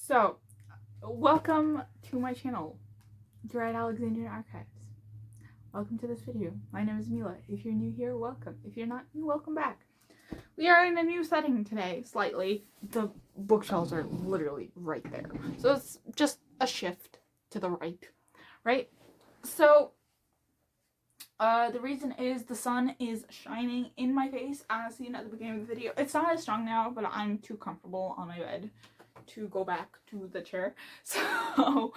So, welcome to my channel. You're at Alexandrian Archives. Welcome to this video. My name is Mila. If you're new here, welcome. If you're not new, welcome back. We are in a new setting today, slightly. The bookshelves are literally right there. So it's just a shift to the right? So, the reason is the sun is shining in my face, as seen at the beginning of the video. It's not as strong now, but I'm too comfortable on my bed to go back to the chair. So,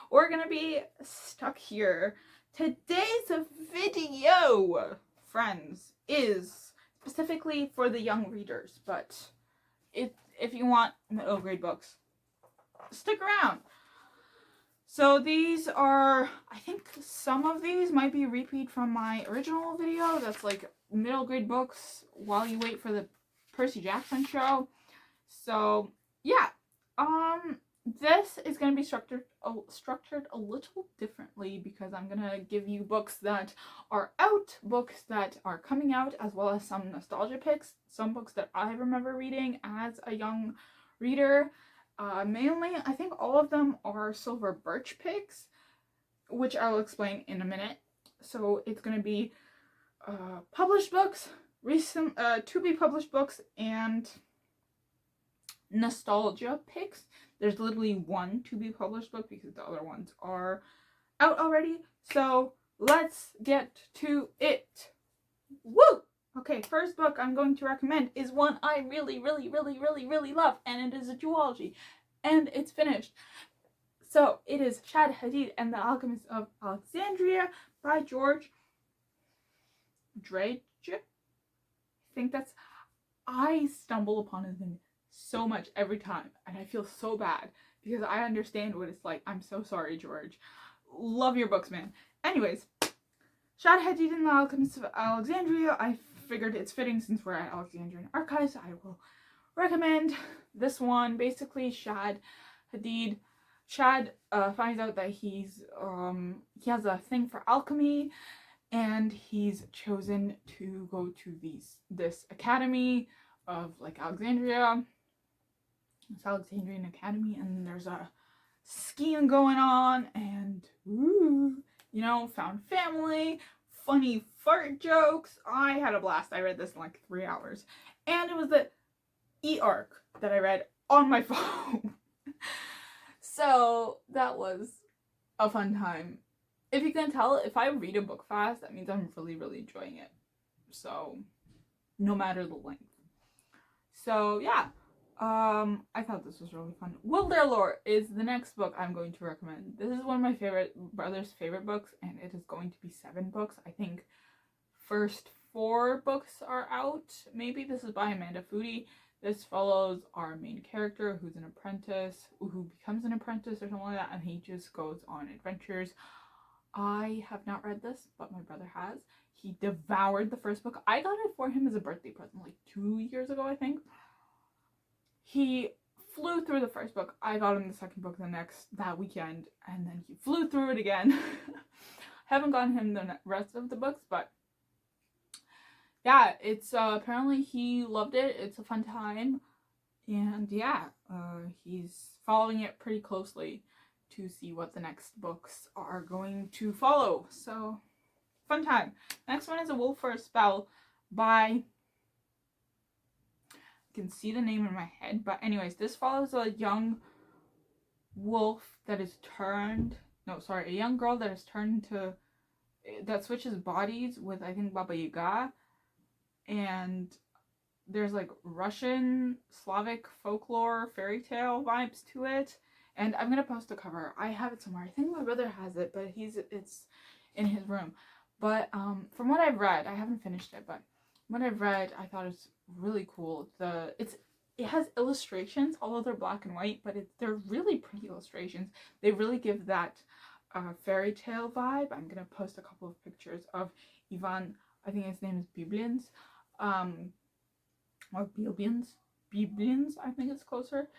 we're gonna be stuck here. Today's video, friends, is specifically for the young readers, but if you want middle grade books, stick around. So these are, I think some of these might be a repeat from my original video. That's like middle grade books while you wait for the Percy Jackson show. So yeah, this is going to be structured a little differently because I'm going to give you books that are out, books that are coming out, as well as some nostalgia picks, some books that I remember reading as a young reader. Mainly, I think all of them are Silver Birch picks, which I'll explain in a minute. So it's going to be published books, recent to-be published books, and nostalgia picks. There's literally one to be published book because the other ones are out already. So let's get to it. Woo! Okay, first book I'm going to recommend is one I really love, and it is a duology, and it's finished. So it is Shad, Hadid, and the Alchemists of Alexandria by George Drage. I think that's. I stumble upon his name so much every time, and I feel so bad because I understand what it's like. I'm so sorry, George. Love your books, man. Anyways, Shad, Hadid, and the Alchemists of Alexandria. I figured it's fitting since we're at Alexandrian Archives. I will recommend this one. Basically, Shad finds out that he has a thing for alchemy, and he's chosen to go to this academy of like Alexandria. It's Alexandrian Academy, and there's a skiing going on, and found family, funny fart jokes. I had a blast. I read this in like 3 hours, and it was the e-arc that I read on my phone. So that was a fun time. If you can tell, if I read a book fast, that means I'm really enjoying it. So no matter the length. So yeah. I thought this was really fun. Wilderlore is the next book I'm going to recommend. This is one of my brother's favorite books, and it is going to be 7 books. I think first 4 books are out. Maybe this is by Amanda Foody. This follows our main character, who's an apprentice, who becomes an apprentice or something like that, and he just goes on adventures. I have not read this, but my brother has. He devoured the first book. I got it for him as a birthday present like 2 years ago, I think. He flew through the first book. I got him the second book that weekend, and then he flew through it again. Haven't gotten him the rest of the books, but yeah, it's apparently he loved it. It's a fun time, and yeah, he's following it pretty closely to see what the next books are going to follow. So fun time. Next one is A Wolf for a Spell by, can see the name in my head, but anyways, this follows a young wolf that is a young girl that is turned to, that switches bodies with, I think, Baba Yaga, and there's like Russian, Slavic folklore, fairy tale vibes to it, and I'm gonna post a cover. I have it somewhere. I think my brother has it, but it's in his room. But from what I've read, I haven't finished it, but what I've read, I thought it's really cool. It has illustrations, although they're black and white, but they're really pretty illustrations. They really give that fairy tale vibe. I'm gonna post a couple of pictures of Ivan. I think his name is Biblians, or Biblians. I think it's closer.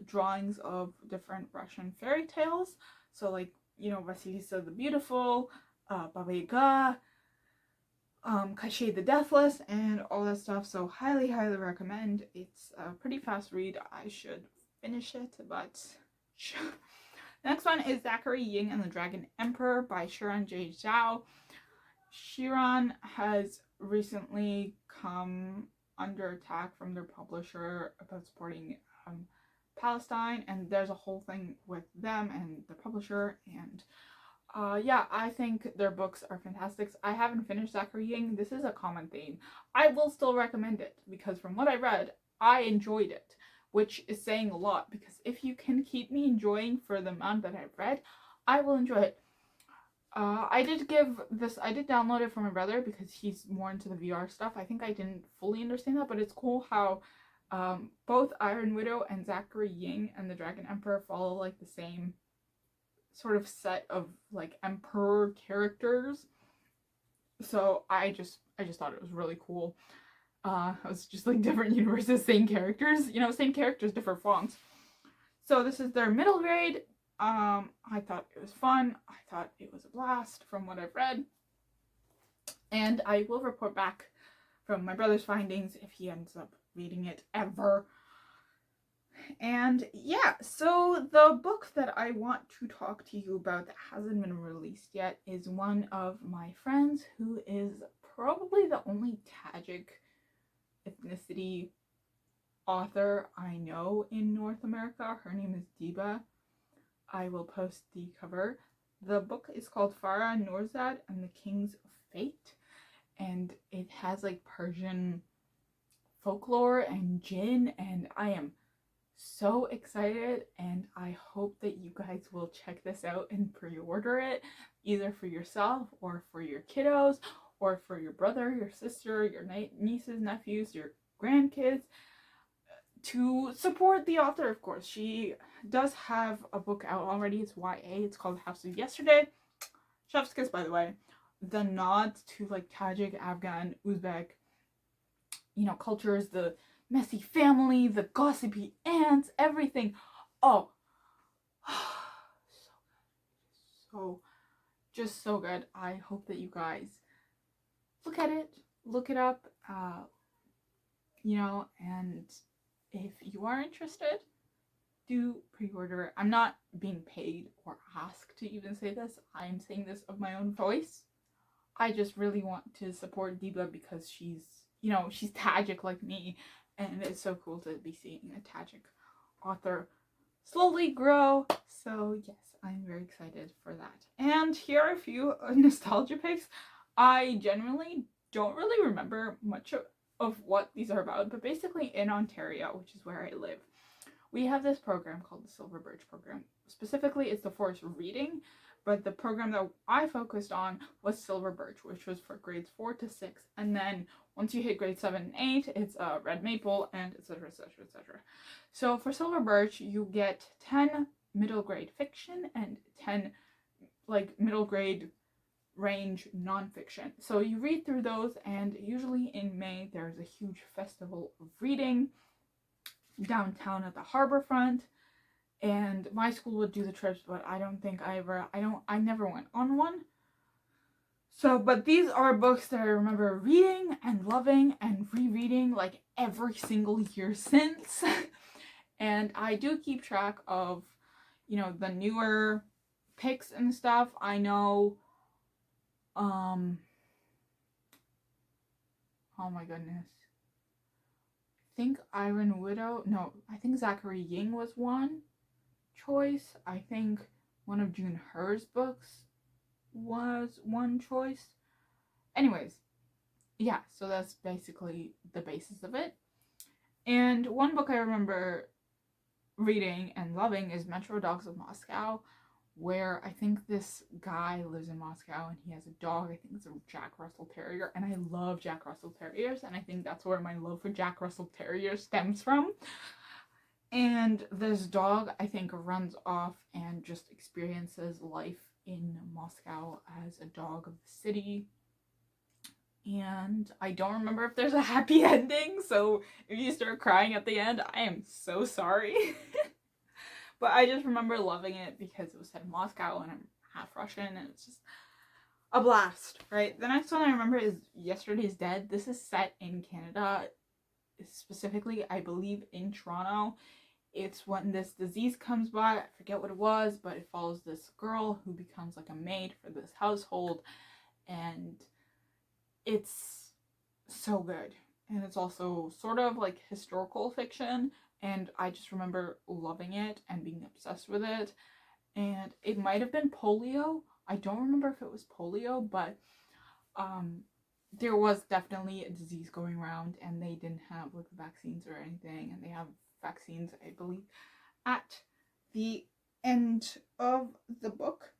Drawings of different Russian fairy tales. So like Vasilisa the Beautiful, Baba Yaga, Kashid the Deathless, and all that stuff. So highly recommend. It's a pretty fast read. I should finish it, but next one is Zachary, Ying, and the Dragon Emperor by Shiran J. Zhao. Shiran has recently come under attack from their publisher about supporting Palestine, and there's a whole thing with them and the publisher, and yeah, I think their books are fantastic. I haven't finished Zachary Ying. This is a common theme. I will still recommend it because from what I read, I enjoyed it, which is saying a lot, because if you can keep me enjoying for the amount that I've read, I will enjoy it. I did download it from my brother because he's more into the VR stuff. I think I didn't fully understand that, but it's cool how both Iron Widow and Zachary Ying and the Dragon Emperor follow like the same sort of set of like emperor characters. So I just thought it was really cool. It was just like different universes, same characters, you know, same characters, different fonts. So this is their middle grade. I thought it was fun. I thought it was a blast from what I've read. And I will report back from my brother's findings if he ends up reading it ever. And yeah, so the book that I want to talk to you about that hasn't been released yet is one of my friends who is probably the only Tajik ethnicity author I know in North America. Her name is Diba. I will post the cover. The book is called Farrah, Noorzad, and the Kings of Fate, and it has like Persian folklore and jinn, and I am so excited, and I hope that you guys will check this out and pre-order it, either for yourself or for your kiddos or for your brother, your sister, your nieces, nephews, your grandkids, to support the author. Of course, she does have a book out already. It's YA. It's called House of Yesterday. Chef's kiss, by the way. The nods to like Tajik, Afghan, Uzbek, you know, cultures, the messy family, the gossipy aunts, everything. Oh, just so good. I hope that you guys look at it, look it up, you know, and if you are interested, do pre-order it. I'm not being paid or asked to even say this. I am saying this of my own voice. I just really want to support Diba because she's, you know, she's Tajik like me, and it's so cool to be seeing a Tajik author slowly grow. So yes, I'm very excited for that. And here are a few nostalgia picks. I generally don't really remember much of what these are about, but basically in Ontario, which is where I live, we have this program called the Silver Birch program. Specifically, it's the forced reading, but the program that I focused on was Silver Birch, which was for grades 4 to 6, and then once you hit grade 7 and 8, it's Red Maple, and etc, etc, etc. So for Silver Birch, you get 10 middle grade fiction and 10 like middle grade range nonfiction. So you read through those, and usually in May there's a huge festival of reading downtown at the Harborfront, and my school would do the trips, but I never went on one. So, but these are books that I remember reading and loving and rereading like every single year since. And I do keep track of, you know, the newer picks and stuff. I know, oh my goodness. I think I think Zachary Ying was one choice. I think one of June Her's books was one choice. Anyways, yeah, so that's basically the basis of it. And one book I remember reading and loving is Metro Dogs of Moscow, where I think this guy lives in Moscow and he has a dog. I think it's a Jack Russell Terrier, and I love Jack Russell Terriers, and I think that's where my love for Jack Russell Terriers stems from. And this dog, I think, runs off and just experiences life in Moscow as a dog of the city. And I don't remember if there's a happy ending, so if you start crying at the end, I am so sorry. But I just remember loving it because it was set in Moscow and I'm half Russian, and it's just a blast, right? The next one I remember is Yesterday's Dead. This is set in Canada, specifically, I believe, in Toronto. It's when this disease comes by. I forget what it was, but it follows this girl who becomes like a maid for this household, and it's so good. And it's also sort of like historical fiction, and I just remember loving it and being obsessed with it. And it might have been polio. I don't remember if it was polio, but there was definitely a disease going around, and they didn't have like vaccines or anything, and they have vaccines, I believe, at the end of the book.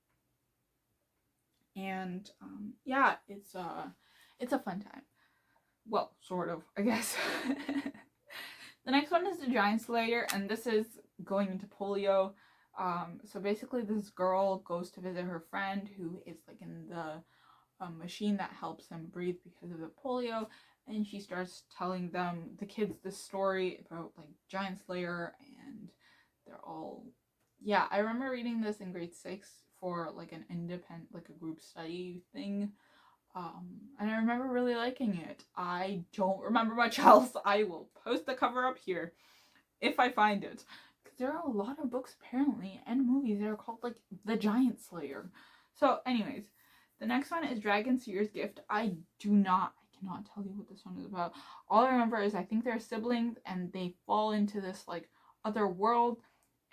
And yeah, it's a fun time. Well, sort of, I guess. The next one is the Giant Slayer, and this is going into polio. So basically this girl goes to visit her friend who is like in the machine that helps him breathe because of the polio, and she starts telling the kids this story about like Giant Slayer, and they're all, yeah, I remember reading this in grade 6 for like an independent, like a group study thing. And I remember really liking it. I don't remember much else. I will post the cover up here if I find it. Because there are a lot of books apparently and movies that are called like The Giant Slayer. So anyways, the next one is Dragon Seer's Gift. I cannot tell you what this one is about. All I remember is I think they're siblings and they fall into this like other world,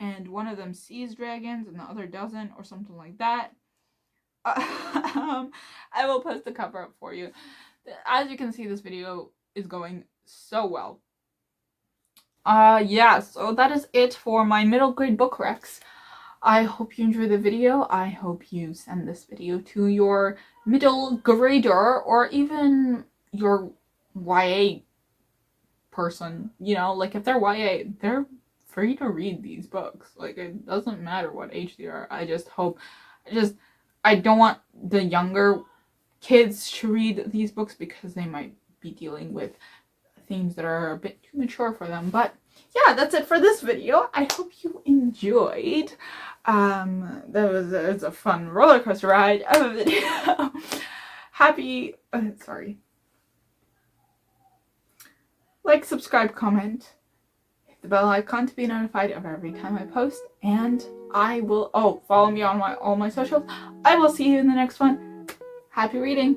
and one of them sees dragons and the other doesn't, or something like that. I will post the cover up for you. As you can see, this video is going so well. Yeah, so that is it for my middle grade book recs. I hope you enjoy the video. I hope you send this video to your middle grader or even your YA person. You know, like if they're YA, they're free to read these books. Like it doesn't matter what age they are. I don't want the younger kids to read these books because they might be dealing with themes that are a bit too mature for them. But yeah, that's it for this video. I hope you enjoyed. That was a fun roller coaster ride of a video. Like, subscribe, comment, hit the bell icon to be notified of every time I post, and I will follow me on all my socials. I will see you in the next one. Happy reading.